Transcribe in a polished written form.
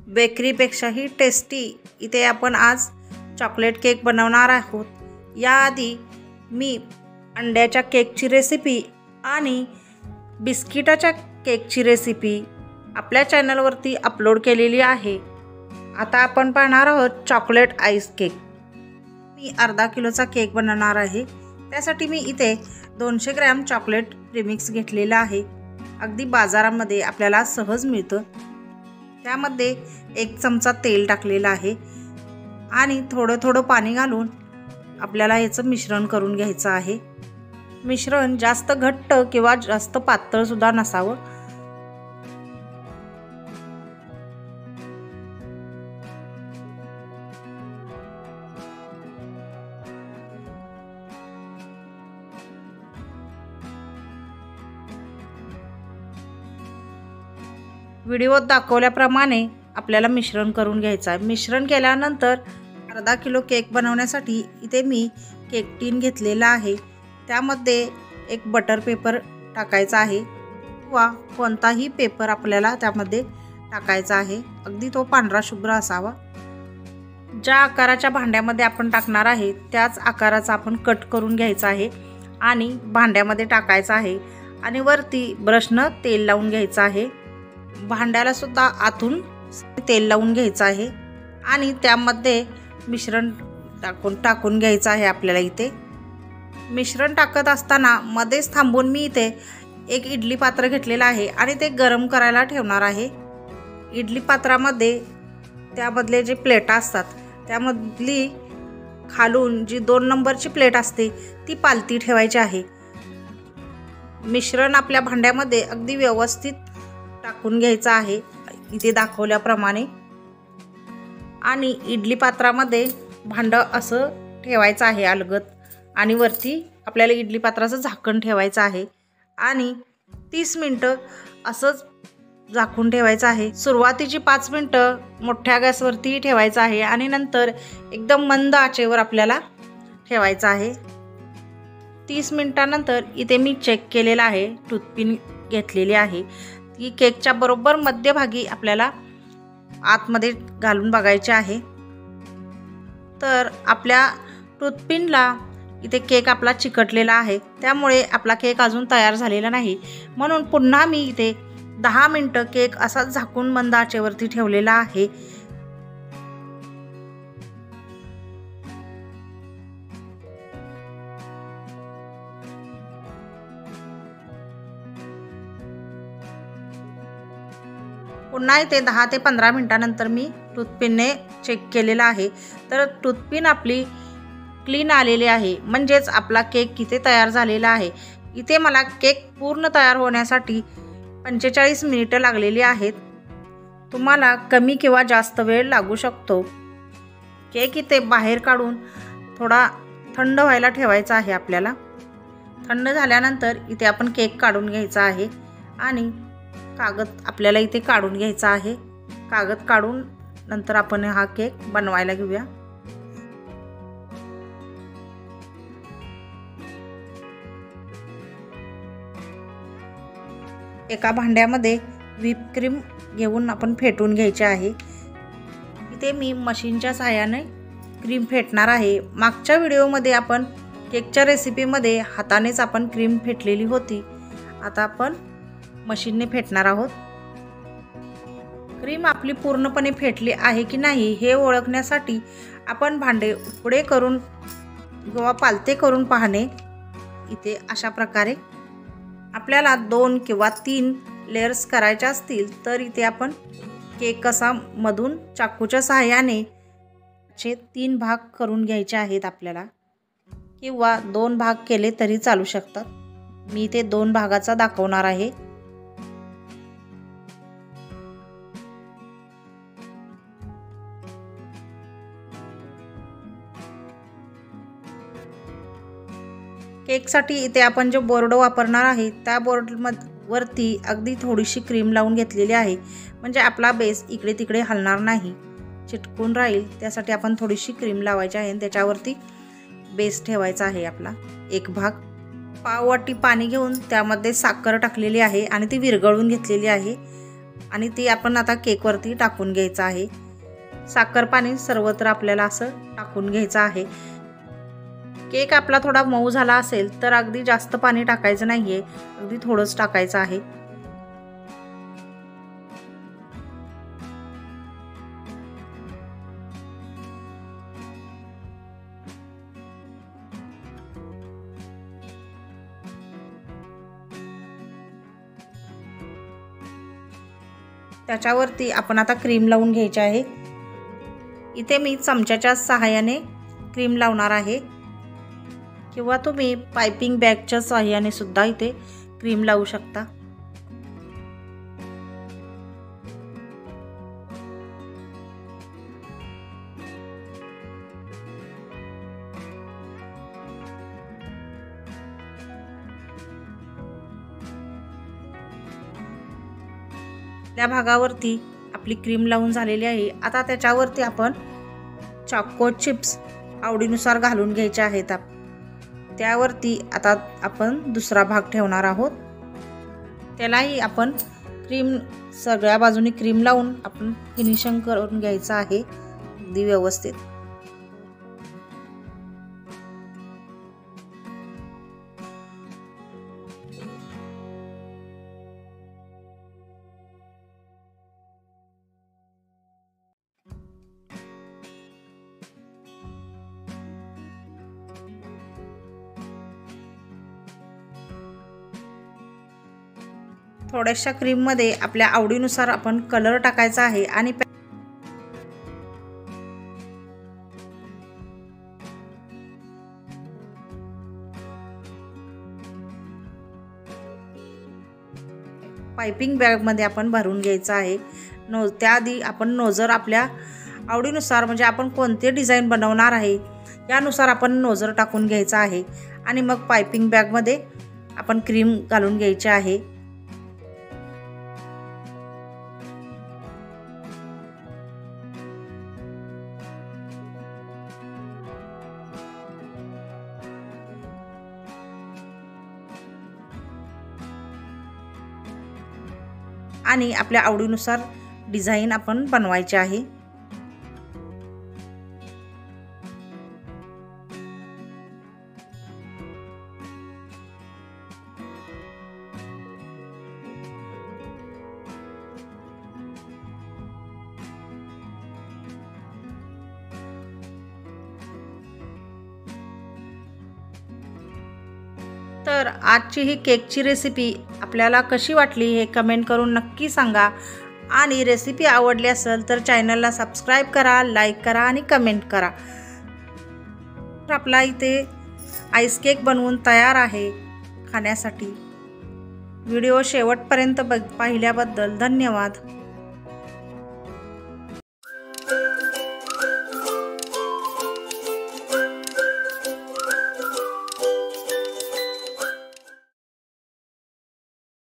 बेकरीपेक्षाही tasty इथे आपण आज चॉकलेट केक बनवणार आहोत। याआधी मी अंड्याच्या केकची रेसिपी आणि बिस्किटाच्या केकची रेसिपी आपल्या चॅनलवरती अपलोड केलेली आहे। आता आपण पाहणार आहोत चॉकलेट आईस केक। मी अर्धा किलोचा केक बनवणार आहे। त्यासाठी मी इथे 200 ग्रॅम चॉकलेट प्रीमिक्स घेतलेला आहे। अगदी बाजारामध्ये आपल्याला सहज मिळतं। त्यामध्ये 1 चमचा तेल टाकलेला आहे आणि थोडं पाणी घालून आपल्याला याचं मिश्रण करून घ्यायचं आहे। मिश्रण जास्त घट्ट किंवा जास्त पातळ सुद्धा नसावं। व्हिडिओत दाखवल्याप्रमाणे आपल्याला मिश्रण करून घ्यायचं आहे। मिश्रण केल्यानंतर अर्धा किलो केक बनवण्यासाठी इथे मी केक टीन घेतलेला आहे। त्यामध्ये एक बटर पेपर टाकायचा आहे किंवा कोणताही पेपर आपल्याला त्यामध्ये टाकायचा आहे। अगदी तो पांढरा शुभ्र असावा। ज्या आकाराच्या भांड्यामध्ये आपण टाकणार आहे त्याच आकाराचा आपण कट करून घ्यायचा आहे आणि भांड्यामध्ये टाकायचा आहे आणि वरती ब्रशनं तेल लावून घ्यायचं आहे। भांड्याला सुद्धा आतून तेल लावून घ्यायचं आहे आणि त्यामध्ये मिश्रण टाकून घ्यायचं आहे। आपल्याला इथे मिश्रण टाकत असताना मध्येच थांबून मी इथे एक इडली पात्र घेतलेलं आहे आणि ते गरम करायला ठेवणार आहे। इडली पात्रामध्ये त्यामधले जे प्लेट असतात त्यामधली खालून जी 2 नंबरची प्लेट असते ती पालती ठेवायची आहे। मिश्रण आपल्या भांड्यामध्ये अगदी व्यवस्थित टाकून घ्यायचं आहे इथे दाखवल्याप्रमाणे आणि इडली पात्रामध्ये भांडं असं ठेवायचं आहे अलगद आणि वरती आपल्याला इडली पात्राचं झाकण ठेवायचं आहे आणि 30 मिनिटं असंच झाकून ठेवायचं आहे। सुरुवातीची 5 मिनिटं मोठ्या गॅसवरती ठेवायचं आहे आणि नंतर एकदम मंद आचेवर आपल्याला ठेवायचं आहे। 30 मिनिटांनंतर इथे मी चेक केलेला आहे। टूथपिन घेतलेली आहे ती केकच्या बरोबर मध्यभागी आपल्याला आतमध्ये घालून बघायचे आहे। तर आपल्या टूथपिनला इथे केक आपला चिकटलेला आहे त्यामुळे आपला केक अजून तयार झालेला नाही। म्हणून पुन्हा मी इथे 10 मिनिटं केक असाच झाकून मंद आचेवरती ठेवलेला आहे। पुन्हा इथे 10 ते 15 मिनिटांनंतर मी टूथपिनने चेक केलेला आहे। तर टूथपिन आपली क्लीन आलेली आहे म्हणजेच आपला केक इथे तयार झालेला आहे। इथे मला केक पूर्ण तयार होण्यासाठी 45 मिनिटं लागलेली आहेत। तुम्हाला कमी किंवा जास्त वेळ लागू शकतो। केक इथे बाहेर काढून थोडा थंड व्हायला ठेवायचा आहे आपल्याला। थंड झाल्यानंतर इथे आपण केक काढून घ्यायचा आहे आणि कागद आपल्याला इथे काढून घ्यायचा आहे। कागद काढून नंतर आपण हा केक बनवायला घेऊया। एका भांड्यामध्ये व्हिप क्रीम घेऊन आपण फेटून घ्यायचे आहे। इथे मी मशीनच्या सहाय्याने क्रीम फेटणार आहे। मागच्या व्हिडिओमध्ये आपण केकच्या रेसिपीमध्ये हातानेच आपण क्रीम फेटलेली होती। आता आपण मशीनने फेटणार आहोत। क्रीम आपली पूर्णपणे फेटली आहे की नाही हे ओळखण्यासाठी आपण भांडे उघडे करून किंवा पालते करून पाहणे। इथे अशा प्रकारे आपल्याला 2 किंवा 3 लेयर्स करायचे असतील तर इथे आपण केक कसा मधून चाकूच्या सहाय्याने 3 भाग करून घ्यायचे आहेत आपल्याला किंवा 2 भाग केले तरी चालू शकतात। मी इथे 2 भागाचा दाखवणार आहे। केकसाठी इथे आपण जो बोर्ड वापरणार आहे त्या बोर्डवरती अगदी थोडीशी क्रीम लावून घेतलेली आहे म्हणजे आपला बेस इकडे तिकडे हलणार नाही, चिटकून राहील। त्यासाठी आपण थोडीशी क्रीम लावायची आहे आणि त्याच्यावरती बेस ठेवायचा आहे आपला एक भाग। पाव वाटी पाणी घेऊन त्यामध्ये साखर टाकलेली आहे आणि ती विरघळून घेतलेली आहे आणि ती आपण आता केकवरती टाकून घ्यायचं आहे। साखर पाणी सर्वत्र आपल्याला असं टाकून घ्यायचं आहे। केक आपला थोडा मऊ झाला असेल तर अगदी जास्त पाणी टाकायचं नाहीये, अगदी थोडंच टाकायचं आहे। त्याच्यावरती आपण आता क्रीम लावून घ्यायची आहे। इथे मी चमच्याच्या सहाय्याने क्रीम लावणार आहे, किंवा तुम्ही पाइपिंग बॅगच्या सहाय्याने सुद्धा इथे क्रीम लावू शकता। त्या भागावरती आपली क्रीम लावून झालेली आहे। आता त्याच्यावरती आपण चॉको चिप्स आवडीनुसार घालून घ्यायचे आहेत। त्यावरती आता आपण दुसरा भाग ठेवणार आहोत। त्यालाही आपण क्रीम सगळ्या बाजूनी क्रीम लावून आपण फिनिशिंग करून घ्यायचं आहे अगदी व्यवस्थित। थोड्याशा क्रीम मध्ये आपल्या आवडीनुसार आपण कलर टाकायचा आहे आणि पाइपिंग बॅग मध्ये आपण भरून घ्यायचं आहे। त्याआधी आपण नोझर आपल्या आवडीनुसार, म्हणजे आपण कोणते डिझाइन बनवणार आहे यानुसार आपण नोझर टाकून घ्यायचा आहे आणि मग पाइपिंग बॅग मध्ये आपण क्रीम घालून घ्यायची आहे। आणि आपल्या आवडीनुसार डिझाइन आपण बनवायचे आहे। तर आजची ही केकची रेसिपी आपल्याला कशी वाटली हे कमेंट करून नक्की सांगा। आणि रेसिपी आवडली असेल तर चॅनलला सबस्क्राइब करा, लाईक करा आणि कमेंट करा। तर आपला इथे आईस केक बनवून तयार आहे खाण्यासाठी। व्हिडिओ शेवटपर्यंत पाहिल्याबद्दल धन्यवाद।